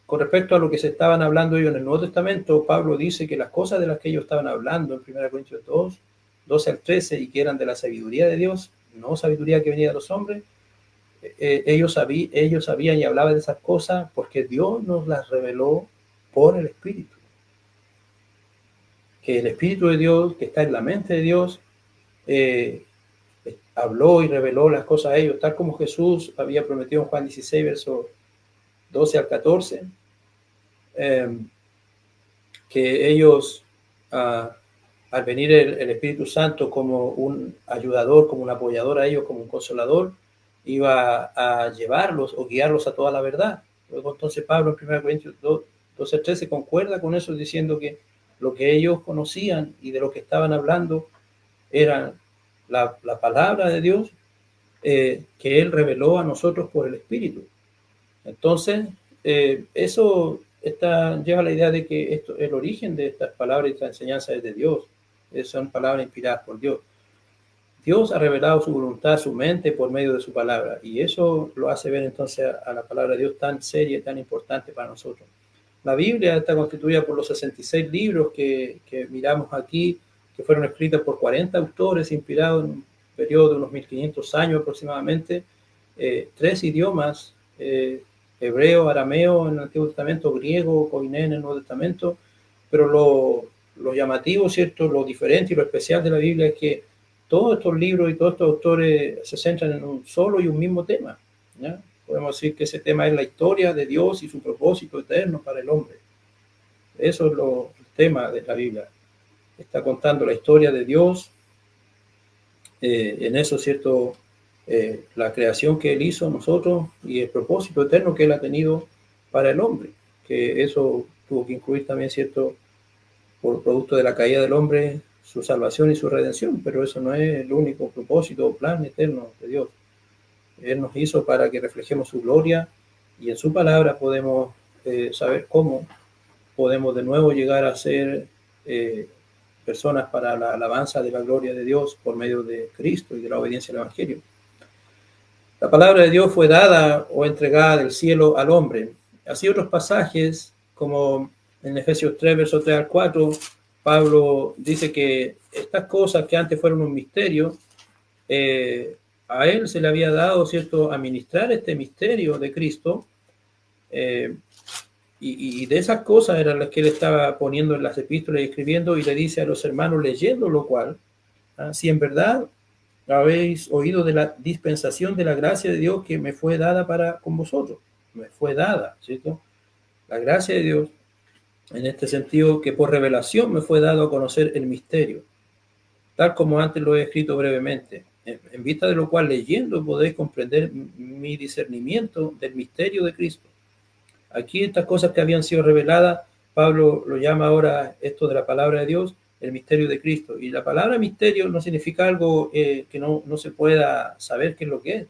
con respecto a lo que se estaban hablando ellos en el Nuevo Testamento, Pablo dice que las cosas de las que ellos estaban hablando en 1 Corintios 2, 12 al 13, y que eran de la sabiduría de Dios, no sabiduría que venía de los hombres, ellos sabían y hablaban de esas cosas porque Dios nos las reveló por el Espíritu. Que el Espíritu de Dios, que está en la mente de Dios, habló y reveló las cosas a ellos, tal como Jesús había prometido en Juan 16, versos 12 al 14, que ellos al venir el Espíritu Santo como un ayudador, como un apoyador a ellos, como un consolador, iba a llevarlos o guiarlos a toda la verdad. Luego entonces Pablo en 1 Corintios 12:13 concuerda con eso, diciendo que lo que ellos conocían y de lo que estaban hablando era la palabra de Dios, que Él reveló a nosotros por el Espíritu. Entonces, eso lleva a la idea de que el origen de estas palabras y estas enseñanzas es de Dios. Son palabras inspiradas por Dios. Dios ha revelado su voluntad, su mente por medio de su palabra, y eso lo hace ver entonces a la palabra de Dios tan seria y tan importante para nosotros. La Biblia está constituida por los 66 libros que miramos aquí, que fueron escritos por 40 autores, inspirados en un periodo de unos 1500 años aproximadamente, 3 idiomas, hebreo, arameo en el Antiguo Testamento, griego, koiné en el Nuevo Testamento, pero lo llamativo, ¿cierto?, lo diferente y lo especial de la Biblia es que todos estos libros y todos estos autores se centran en un solo y un mismo tema, ¿ya? Podemos decir que ese tema es la historia de Dios y su propósito eterno para el hombre. Eso es el tema de la Biblia. Está contando la historia de Dios, en eso, ¿cierto?, la creación que Él hizo nosotros y el propósito eterno que Él ha tenido para el hombre, que eso tuvo que incluir también, ¿cierto?, por producto de la caída del hombre, su salvación y su redención, pero eso no es el único propósito o plan eterno de Dios. Él nos hizo para que reflejemos su gloria y en su palabra podemos saber cómo podemos de nuevo llegar a ser personas para la alabanza de la gloria de Dios por medio de Cristo y de la obediencia al Evangelio. La palabra de Dios fue dada o entregada del cielo al hombre. Así otros pasajes, como en Efesios 3, versos 3 al 4, Pablo dice que estas cosas que antes fueron un misterio, a él se le había dado, ¿cierto?, administrar este misterio de Cristo, y de esas cosas eran las que él estaba poniendo en las epístolas y escribiendo, y le dice a los hermanos leyendo, lo cual, si en verdad habéis oído de la dispensación de la gracia de Dios que me fue dada para con vosotros, me fue dada, ¿cierto? La gracia de Dios, en este sentido, que por revelación me fue dado a conocer el misterio, tal como antes lo he escrito brevemente, en vista de lo cual leyendo podéis comprender mi discernimiento del misterio de Cristo. Aquí estas cosas que habían sido reveladas, Pablo lo llama ahora esto de la palabra de Dios, el misterio de Cristo. Y la palabra misterio no significa algo que no se pueda saber qué es lo que es,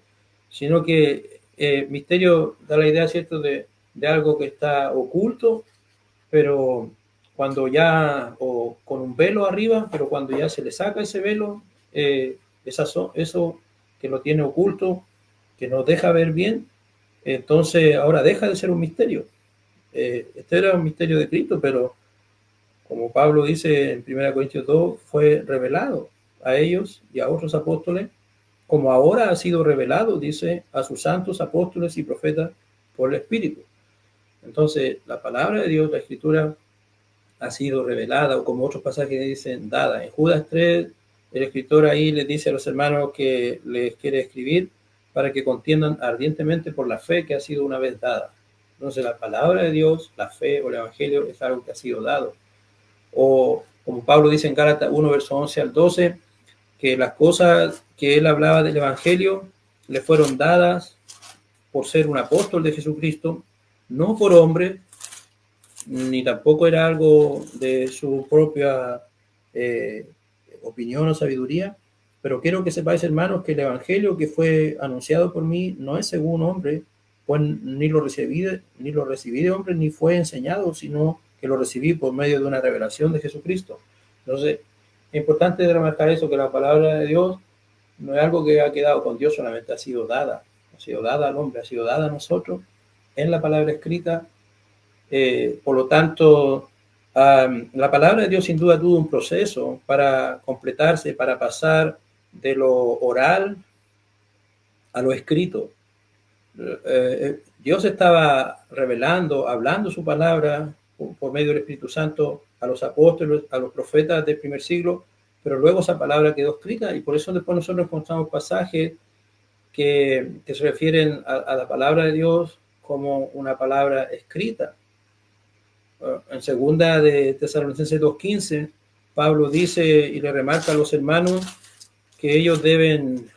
sino que misterio da la idea, ¿cierto?, de algo que está oculto, pero cuando ya, o con un velo arriba, pero cuando ya se le saca ese velo, eso que lo tiene oculto, que nos deja ver bien, entonces ahora deja de ser un misterio. Este era un misterio de Cristo, pero como Pablo dice en 1 Corintios 2, fue revelado a ellos y a otros apóstoles, como ahora ha sido revelado, dice, a sus santos apóstoles y profetas por el Espíritu. Entonces, la palabra de Dios, la Escritura, ha sido revelada, o como otros pasajes dicen, dada. En Judas 3, el escritor ahí les dice a los hermanos que les quiere escribir para que contiendan ardientemente por la fe que ha sido una vez dada. Entonces, la palabra de Dios, la fe o el Evangelio es algo que ha sido dado. O como Pablo dice en Gálatas 1, verso 11 al 12, que las cosas que él hablaba del Evangelio le fueron dadas por ser un apóstol de Jesucristo, no por hombre, ni tampoco era algo de su propia opinión o sabiduría, pero quiero que sepáis, hermanos, que el Evangelio que fue anunciado por mí no es según hombre, pues ni lo recibí de hombre, ni fue enseñado, sino que lo recibí por medio de una revelación de Jesucristo. Entonces, es importante remarcar eso, que la palabra de Dios no es algo que ha quedado con Dios solamente, ha sido dada al hombre, ha sido dada a nosotros en la palabra escrita. Por lo tanto, la palabra de Dios sin duda tuvo un proceso para completarse, para pasar de lo oral a lo escrito. Dios estaba revelando, hablando su palabra por medio del Espíritu Santo a los apóstoles, a los profetas del primer siglo, pero luego esa palabra quedó escrita, y por eso después nosotros encontramos pasajes que se refieren a la palabra de Dios como una palabra escrita. En segunda de Tesalonicenses 2:15, Pablo dice y le remarca a los hermanos que ellos deben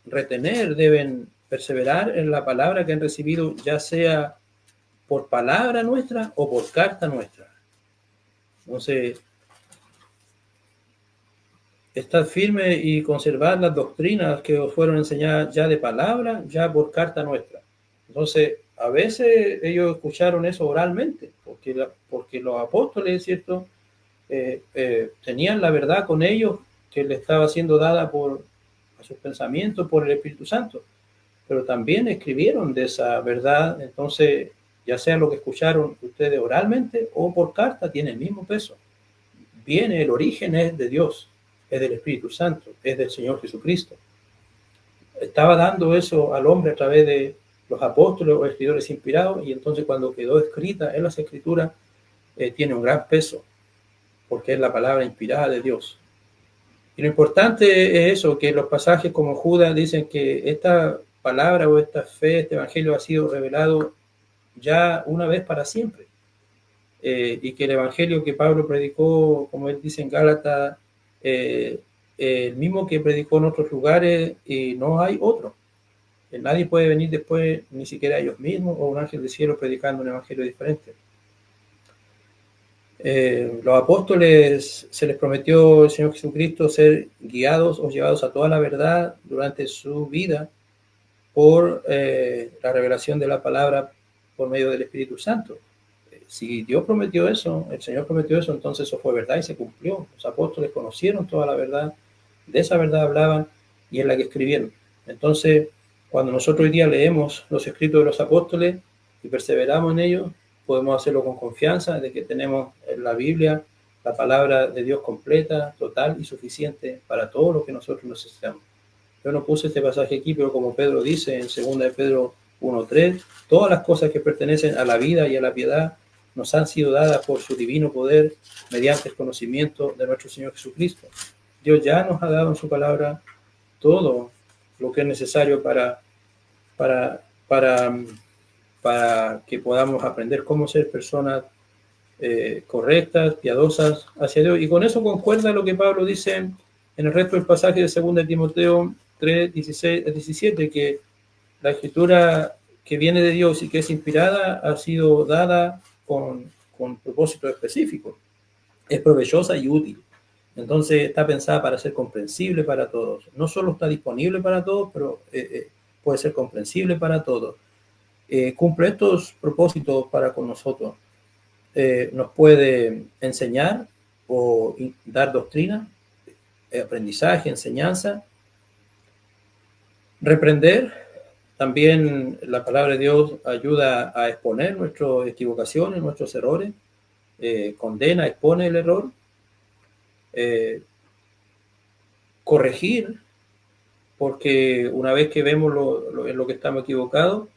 retener, deben perseverar en la palabra que han recibido, ya sea por palabra nuestra o por carta nuestra. Entonces, estar firme y conservar las doctrinas que os fueron enseñadas ya de palabra, ya por carta nuestra. Entonces, a veces ellos escucharon eso oralmente, porque los apóstoles, ¿cierto? Tenían la verdad con ellos que le estaba siendo dada a sus pensamientos por el Espíritu Santo, pero también escribieron de esa verdad. Entonces, ya sea lo que escucharon ustedes oralmente o por carta, tiene el mismo peso. Viene, el origen es de Dios, es del Espíritu Santo, es del Señor Jesucristo. Estaba dando eso al hombre a través de los apóstoles o escritores inspirados, y entonces cuando quedó escrita en las Escrituras, tiene un gran peso, porque es la palabra inspirada de Dios. Y lo importante es eso, que los pasajes como Judas dicen que esta palabra o esta fe, este evangelio ha sido revelado ya una vez para siempre. Y que el evangelio que Pablo predicó, como él dice en Gálatas, el mismo que predicó en otros lugares, y no hay otro. Nadie puede venir después, ni siquiera ellos mismos o un ángel del cielo predicando un evangelio diferente. Los apóstoles se les prometió el Señor Jesucristo ser guiados o llevados a toda la verdad durante su vida por la revelación de la palabra por medio del Espíritu Santo. Si Dios prometió eso, el Señor prometió eso, entonces eso fue verdad y se cumplió. Los apóstoles conocieron toda la verdad, de esa verdad hablaban y es la que escribieron. Entonces, cuando nosotros hoy día leemos los escritos de los apóstoles y perseveramos en ellos, podemos hacerlo con confianza de que tenemos en la Biblia la palabra de Dios completa, total y suficiente para todo lo que nosotros necesitamos. Yo no puse este pasaje aquí, pero como Pedro dice en 2 de Pedro 1:3, todas las cosas que pertenecen a la vida y a la piedad nos han sido dadas por su divino poder mediante el conocimiento de nuestro Señor Jesucristo. Dios ya nos ha dado en su palabra todo lo que es necesario para que podamos aprender cómo ser personas correctas, piadosas hacia Dios. Y con eso concuerda lo que Pablo dice en el resto del pasaje de 2 de Timoteo 3, 16 a 17, que la escritura que viene de Dios y que es inspirada ha sido dada con propósito específico. Es provechosa y útil. Entonces está pensada para ser comprensible para todos. No solo está disponible para todos, pero puede ser comprensible para todos. Cumple estos propósitos para con nosotros. Nos puede enseñar o dar doctrina, aprendizaje, enseñanza, reprender. También la palabra de Dios ayuda a exponer nuestras equivocaciones, nuestros errores, condena, expone el error, corregir, porque una vez que vemos en lo que estamos equivocados,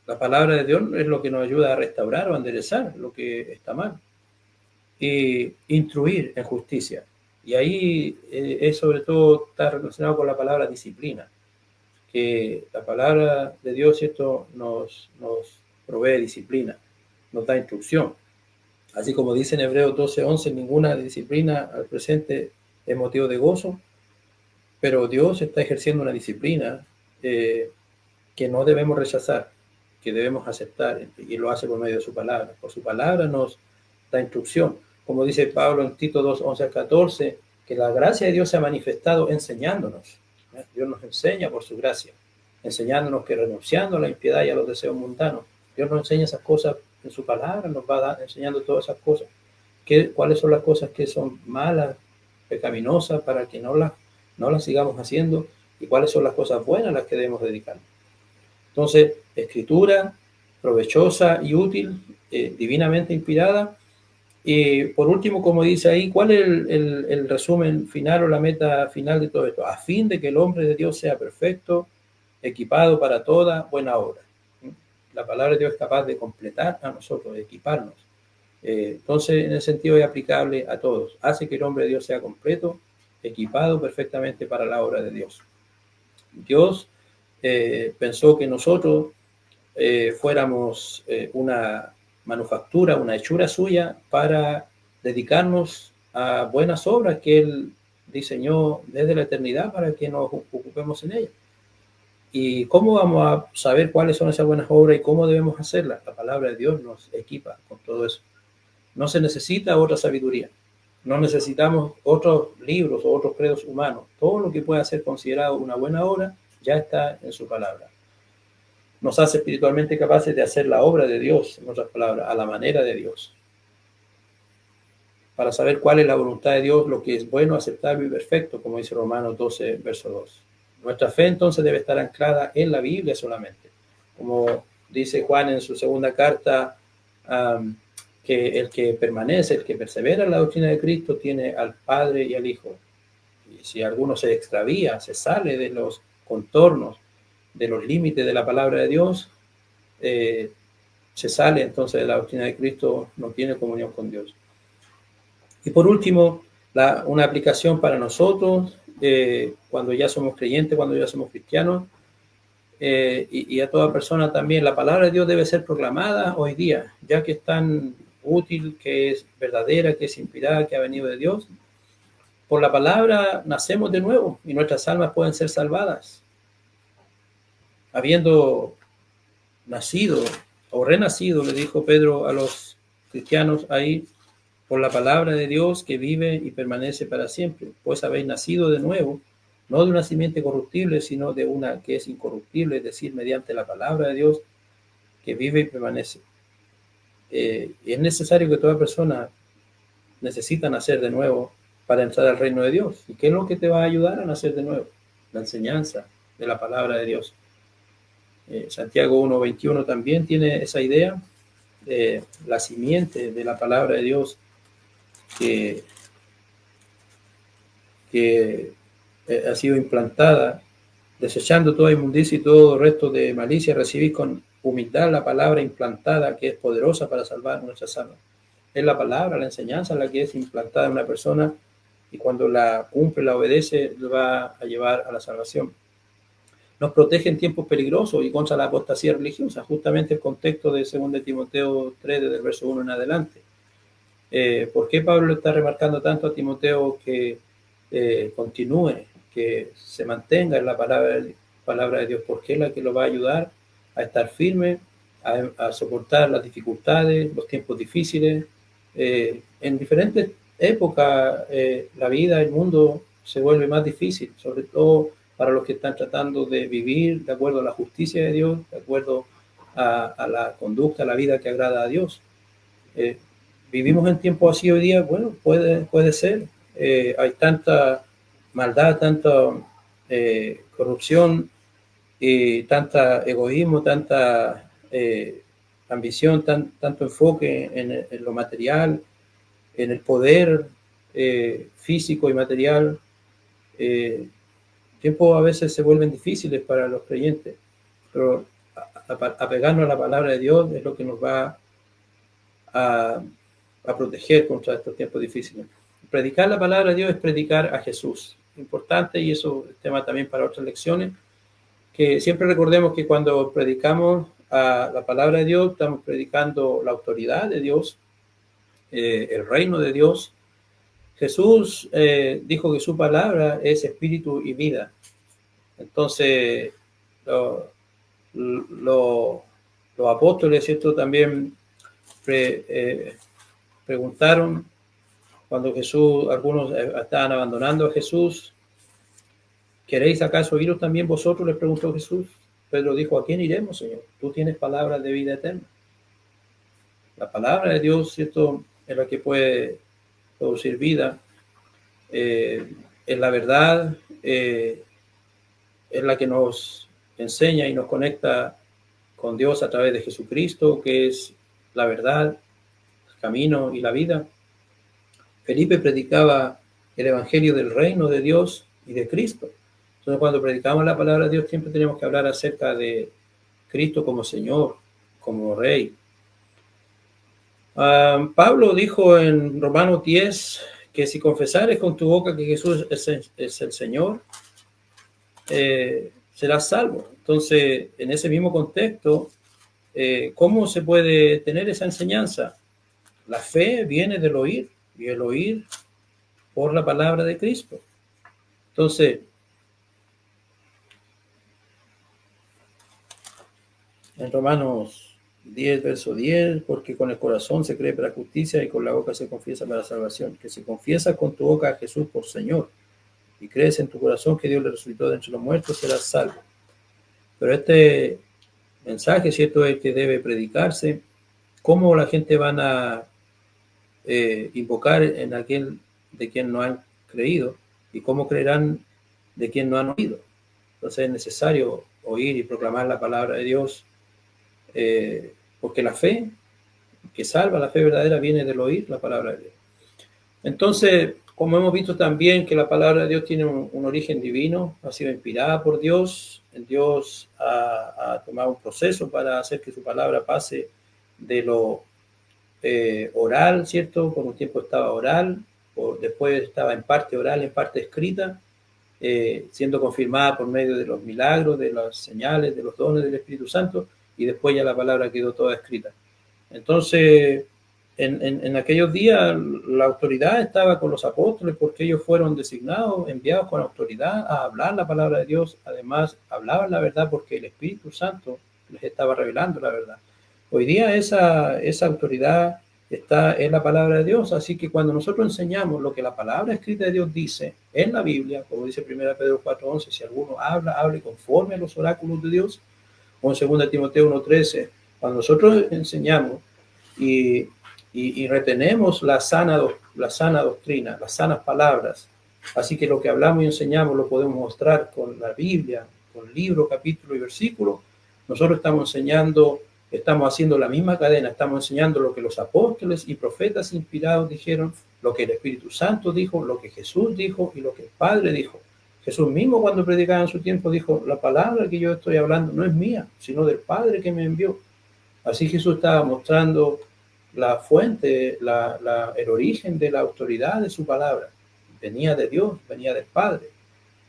la palabra de Dios es lo que nos ayuda a restaurar o a enderezar lo que está mal. Y instruir en justicia. Y ahí es sobre todo está relacionado con la palabra disciplina, que la palabra de Dios, ¿cierto?, nos provee disciplina, nos da instrucción. Así como dice en Hebreos 12:11, ninguna disciplina al presente es motivo de gozo, pero Dios está ejerciendo una disciplina que no debemos rechazar, que debemos aceptar, y lo hace por medio de su palabra. Por su palabra nos da instrucción. Como dice Pablo en Tito 2:11-14, que la gracia de Dios se ha manifestado enseñándonos. Dios nos enseña por su gracia, enseñándonos que renunciando a la impiedad y a los deseos mundanos, Dios nos enseña esas cosas en su palabra, nos va enseñando todas esas cosas. ¿Cuáles son las cosas que son malas, pecaminosas, para que no las sigamos haciendo? ¿Y cuáles son las cosas buenas a las que debemos dedicarnos? Entonces, escritura provechosa y útil, divinamente inspirada. Y por último, como dice ahí, ¿cuál es el resumen final o la meta final de todo esto? A fin de que el hombre de Dios sea perfecto, equipado para toda buena obra. La palabra de Dios es capaz de completar a nosotros, de equiparnos. Entonces, en ese sentido es aplicable a todos. Hace que el hombre de Dios sea completo, equipado perfectamente para la obra de Dios. Dios pensó que nosotros fuéramos una manufactura, una hechura suya para dedicarnos a buenas obras que Él diseñó desde la eternidad para que nos ocupemos en ellas. ¿Y cómo vamos a saber cuáles son esas buenas obras y cómo debemos hacerlas? La palabra de Dios nos equipa con todo eso. No se necesita otra sabiduría. No necesitamos otros libros o otros credos humanos. Todo lo que pueda ser considerado una buena obra ya está en su palabra. Nos hace espiritualmente capaces de hacer la obra de Dios, en otras palabras, a la manera de Dios. Para saber cuál es la voluntad de Dios, lo que es bueno, aceptable y perfecto, como dice Romanos 12, verso 2. Nuestra fe entonces debe estar anclada en la Biblia solamente. Como dice Juan en su segunda carta, que el que permanece, el que persevera en la doctrina de Cristo, tiene al Padre y al Hijo. Y si alguno se extravía, se sale de los contornos, de los límites de la palabra de Dios, se sale entonces de la doctrina de Cristo, no tiene comunión con Dios. Y por último, una aplicación para nosotros, cuando ya somos creyentes, cuando ya somos cristianos, y a toda persona también, la palabra de Dios debe ser proclamada hoy día, ya que es tan útil, que es verdadera, que es inspirada, que ha venido de Dios. Por la palabra nacemos de nuevo y nuestras almas pueden ser salvadas. Habiendo nacido o renacido, le dijo Pedro a los cristianos ahí, por la palabra de Dios que vive y permanece para siempre, pues habéis nacido de nuevo, no de una simiente corruptible, sino de una que es incorruptible, es decir, mediante la palabra de Dios que vive y permanece. Es necesario que toda persona necesita nacer de nuevo para entrar al reino de Dios. ¿Y qué es lo que te va a ayudar a nacer de nuevo? La enseñanza de la palabra de Dios. Santiago 1:21 también tiene esa idea de la simiente de la palabra de Dios que ha sido implantada, desechando toda inmundicia y todo resto de malicia, recibir con humildad la palabra implantada que es poderosa para salvar nuestras almas. Es la palabra, la enseñanza la que es implantada en una persona y cuando la cumple, la obedece, lo va a llevar a la salvación. Nos protege en tiempos peligrosos y contra la apostasía religiosa, justamente el contexto de 2 Timoteo 3, desde el verso 1 en adelante. ¿Por qué Pablo está remarcando tanto a Timoteo que continúe, que se mantenga en la palabra de Dios? Porque es la que lo va a ayudar a estar firme, a soportar las dificultades, los tiempos difíciles. En diferentes épocas, la vida, el mundo se vuelve más difícil, sobre todo para los que están tratando de vivir de acuerdo a la justicia de Dios, de acuerdo a la conducta, a la vida que agrada a Dios. ¿Vivimos en tiempos así hoy día? Bueno, puede ser. Hay tanta maldad, tanta corrupción, y tanta egoísmo, tanta ambición, tanto enfoque en lo material, en el poder físico y material. Tiempos a veces se vuelven difíciles para los creyentes, pero apegarnos a la palabra de Dios es lo que nos va a proteger contra estos tiempos difíciles. Predicar la palabra de Dios es predicar a Jesús. Importante, y eso es tema también para otras lecciones, que siempre recordemos que cuando predicamos a la palabra de Dios, estamos predicando la autoridad de Dios, el reino de Dios. Jesús dijo que su palabra es espíritu y vida. Entonces, los apóstoles, ¿cierto?, también preguntaron cuando algunos estaban abandonando a Jesús: ¿queréis acaso iros también vosotros?, les preguntó Jesús. Pedro dijo: ¿a quién iremos, Señor? Tú tienes palabras de vida eterna. La palabra de Dios, ¿cierto?, es la que puede producir vida, es la verdad, es la que nos enseña y nos conecta con Dios a través de Jesucristo, que es la verdad, el camino y la vida. Felipe predicaba el evangelio del reino de Dios y de Cristo. Entonces, cuando predicamos la palabra de Dios, siempre tenemos que hablar acerca de Cristo como Señor, como Rey. Pablo dijo en Romanos 10 que si confesares con tu boca que Jesús es el Señor, serás salvo. Entonces, en ese mismo contexto, ¿cómo se puede tener esa enseñanza? La fe viene del oír y el oír por la palabra de Cristo. Entonces, en Romanos 10, verso 10, porque con el corazón se cree para justicia y con la boca se confiesa para salvación. Que si confiesas con tu boca a Jesús por Señor y crees en tu corazón que Dios le resucitó de entre los muertos, serás salvo. Pero este mensaje, ¿cierto?, es el que debe predicarse. ¿Cómo la gente van a invocar en aquel de quien no han creído? ¿Y cómo creerán de quien no han oído? Entonces es necesario oír y proclamar la palabra de Dios, porque la fe que salva, la fe verdadera, viene del oír la palabra de Dios. Entonces, como hemos visto también que la palabra de Dios tiene un origen divino, ha sido inspirada por Dios, Dios ha tomado un proceso para hacer que su palabra pase de lo oral, ¿cierto? Por un tiempo estaba oral, después estaba en parte oral, en parte escrita, siendo confirmada por medio de los milagros, de las señales, de los dones del Espíritu Santo, y después ya la palabra quedó toda escrita. Entonces, en aquellos días la autoridad estaba con los apóstoles porque ellos fueron designados, enviados con autoridad a hablar la palabra de Dios. Además, hablaban la verdad porque el Espíritu Santo les estaba revelando la verdad. Hoy día esa autoridad está en la palabra de Dios, así que cuando nosotros enseñamos lo que la palabra escrita de Dios dice en la Biblia, como dice 1 Pedro 4:11, si alguno hable conforme a los oráculos de Dios, o en 2 Timoteo 1:13, cuando nosotros enseñamos y retenemos la sana doctrina, las sanas palabras, así que lo que hablamos y enseñamos lo podemos mostrar con la Biblia, con libro, capítulo y versículo, nosotros estamos haciendo la misma cadena, estamos enseñando lo que los apóstoles y profetas inspirados dijeron, lo que el Espíritu Santo dijo, lo que Jesús dijo y lo que el Padre dijo. Jesús mismo cuando predicaba en su tiempo dijo, la palabra que yo estoy hablando no es mía, sino del Padre que me envió. Así Jesús estaba mostrando la fuente, el origen de la autoridad de su palabra. Venía de Dios, venía del Padre.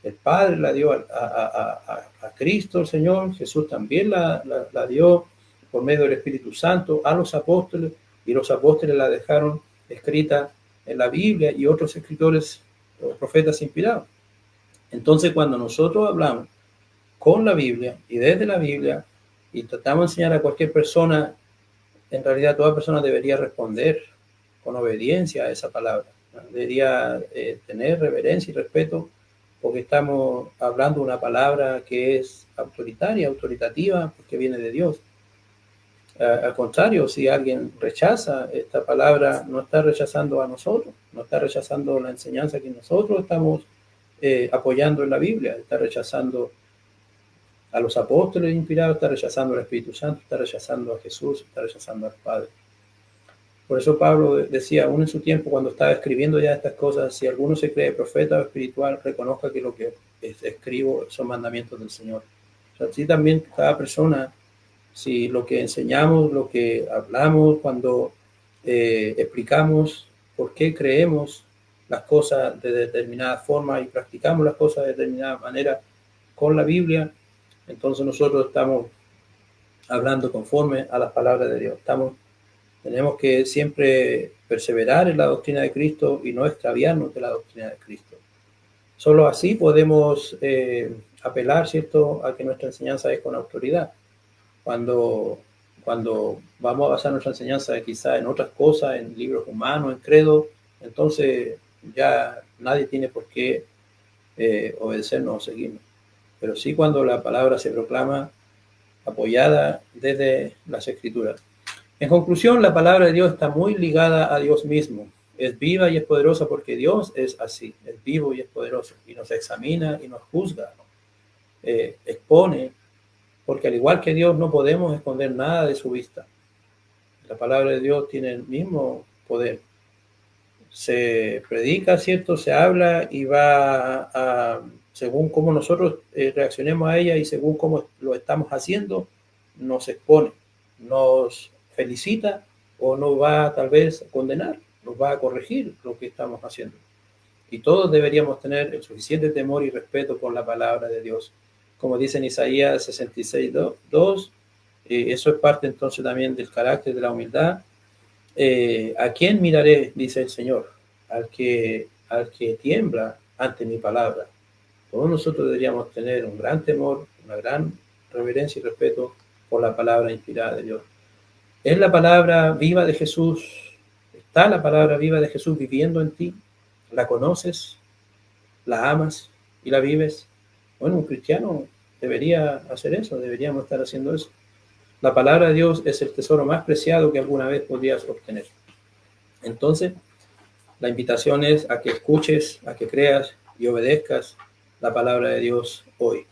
El Padre la dio a Cristo, el Señor. Jesús también la dio por medio del Espíritu Santo a los apóstoles, y los apóstoles la dejaron escrita en la Biblia y otros escritores o profetas inspirados. Entonces, cuando nosotros hablamos con la Biblia y desde la Biblia y tratamos de enseñar a cualquier persona, en realidad toda persona debería responder con obediencia a esa palabra. Debería tener reverencia y respeto porque estamos hablando una palabra que es autoritaria, autoritativa, porque viene de Dios. Al contrario, si alguien rechaza esta palabra, no está rechazando a nosotros, no está rechazando la enseñanza que nosotros estamos apoyando en la Biblia, está rechazando a los apóstoles inspirados, está rechazando al Espíritu Santo, está rechazando a Jesús, está rechazando al Padre. Por eso Pablo decía, aún en su tiempo, cuando estaba escribiendo ya estas cosas, si alguno se cree profeta o espiritual, reconozca que lo que escribo son mandamientos del Señor. O sea, así también cada persona, si lo que enseñamos, lo que hablamos, cuando explicamos por qué creemos las cosas de determinada forma y practicamos las cosas de determinada manera con la Biblia, entonces nosotros estamos hablando conforme a las palabras de Dios. Tenemos que siempre perseverar en la doctrina de Cristo y no extraviarnos de la doctrina de Cristo. Solo así podemos apelar, ¿cierto?, a que nuestra enseñanza es con autoridad. Cuando vamos a basar nuestra enseñanza quizá en otras cosas, en libros humanos, en credo, entonces ya nadie tiene por qué obedecernos o seguirnos. Pero sí cuando la palabra se proclama apoyada desde las Escrituras. En conclusión, la palabra de Dios está muy ligada a Dios mismo. Es viva y es poderosa porque Dios es así, es vivo y es poderoso, y nos examina y nos juzga, expone, porque al igual que Dios no podemos esconder nada de su vista. La palabra de Dios tiene el mismo poder. Se predica, ¿cierto? Se habla y va según cómo nosotros reaccionemos a ella y según cómo lo estamos haciendo, nos expone, nos felicita o nos va tal vez a condenar, nos va a corregir lo que estamos haciendo. Y todos deberíamos tener el suficiente temor y respeto por la palabra de Dios. Como dice en Isaías 66:2, eso es parte entonces también del carácter de la humildad, ¿A quién miraré? Dice el Señor, al que tiembla ante mi palabra. Todos nosotros deberíamos tener un gran temor, una gran reverencia y respeto por la palabra inspirada de Dios. ¿Es la palabra viva de Jesús? ¿Está la palabra viva de Jesús viviendo en ti? ¿La conoces? ¿La amas y la vives? Bueno, un cristiano debería hacer eso, deberíamos estar haciendo eso. La palabra de Dios es el tesoro más preciado que alguna vez podrías obtener. Entonces, la invitación es a que escuches, a que creas y obedezcas la palabra de Dios hoy.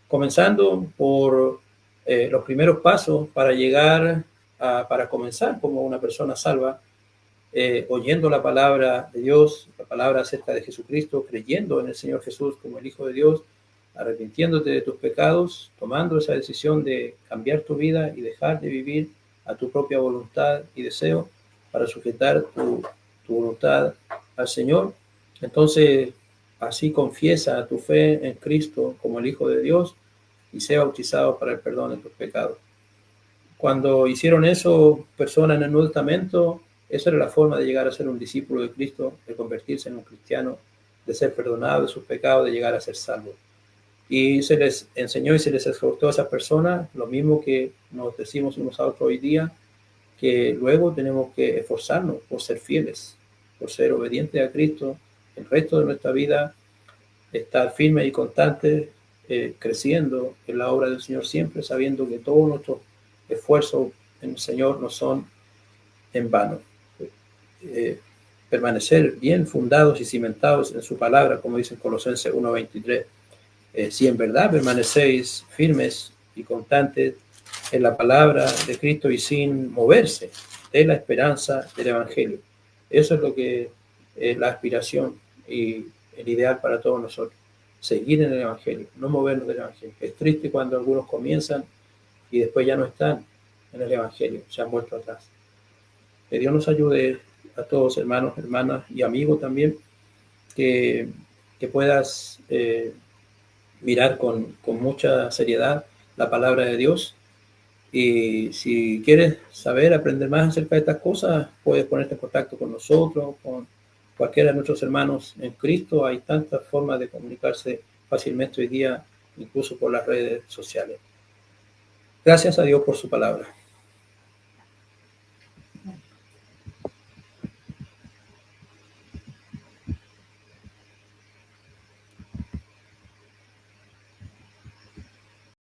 Comenzando por los primeros pasos para llegar para comenzar como una persona salva, oyendo la palabra de Dios, la palabra acerca de Jesucristo, creyendo en el Señor Jesús como el Hijo de Dios, arrepintiéndote de tus pecados, tomando esa decisión de cambiar tu vida y dejar de vivir a tu propia voluntad y deseo para sujetar tu voluntad al Señor. Entonces, así confiesa tu fe en Cristo como el Hijo de Dios y sea bautizado para el perdón de tus pecados. Cuando hicieron eso personas en el Nuevo Testamento, esa era la forma de llegar a ser un discípulo de Cristo, de convertirse en un cristiano, de ser perdonado de sus pecados, de llegar a ser salvo. Y se les enseñó y se les exhortó a esas personas, lo mismo que nos decimos unos a otros hoy día, que luego tenemos que esforzarnos por ser fieles, por ser obedientes a Cristo el resto de nuestra vida, estar firmes y constantes, creciendo en la obra del Señor siempre, sabiendo que todos nuestros esfuerzos en el Señor no son en vano. Permanecer bien fundados y cimentados en su palabra, como dice en Colosenses 1:23. Si en verdad permanecéis firmes y constantes en la palabra de Cristo y sin moverse de la esperanza del Evangelio. Eso es lo que es la aspiración y el ideal para todos nosotros. Seguir en el Evangelio, no movernos del Evangelio. Es triste cuando algunos comienzan y después ya no están en el Evangelio, se han vuelto atrás. Que Dios nos ayude a todos, hermanos, hermanas y amigos también, que puedas mirar con mucha seriedad la palabra de Dios. Y si quieres saber, aprender más acerca de estas cosas, puedes ponerte en contacto con nosotros, con cualquiera de nuestros hermanos en Cristo. Hay tantas formas de comunicarse fácilmente hoy día, incluso por las redes sociales. Gracias a Dios por su palabra.